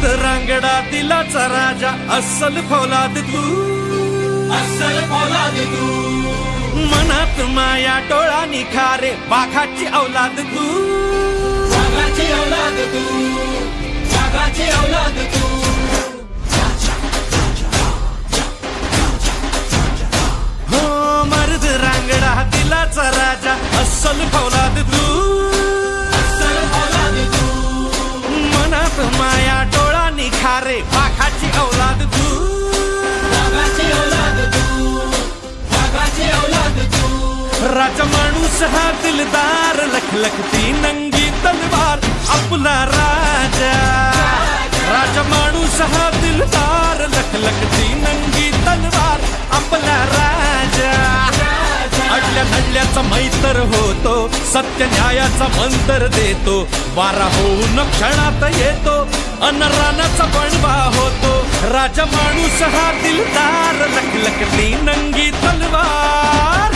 मर्द रांगडा दिलाचा राजा अस्सल फौलाद तू, अस्सल फौलाद तू. मनात माया डोळा निखारे वाघाची औलाद तू, वाघाची औलाद तू, वाघाची औलाद तू. हो मर्द रांगडा दिलाचा राजा अस्सल फौलाद तू, अस्सल फौलाद तू. मनात माया डोळा निखारे वाघाची औलाद तू, वाघाची औलाद तू, वाघाची औलाद तू. राजा माणूस हा दिलदार लखलखती नंगी तलवार आपला राजा. राजा माणूस हा दिलदार लखलखती नंगी तलवार आपला राजा. अडल्या नडल्याचा मैत्र होतो, सत्य न्यायाचा मंत्र देतो. वारा होऊन क्षणात येतो अन रानाचा बनवा होतो. राजा माणूस हा दिलदार लखलखती नंगी तलवार.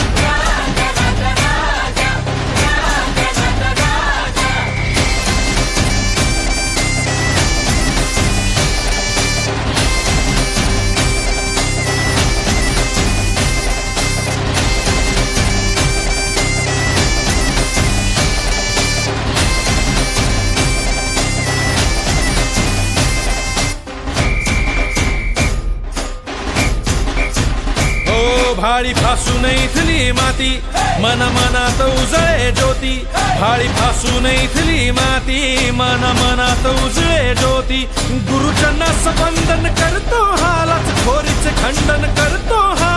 भाळी फासून इथली माती मन मनात उजळे ज्योती. भाळी फासून इथली माती मन मनात उजळे ज्योती. गुरुजनास वंदन करतो हालाच खोरीचे खंडन करतो हा.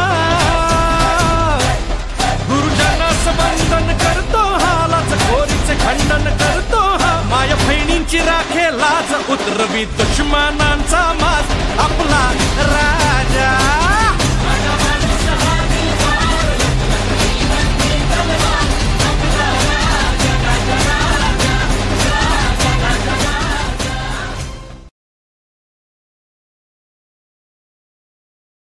गुरुजनास वंदन करतो हालाच खोरीचे खंडन करतो हा. माया बहिणींची राखे लाज उतरवी दुश्मनांचा माज आपला राजा.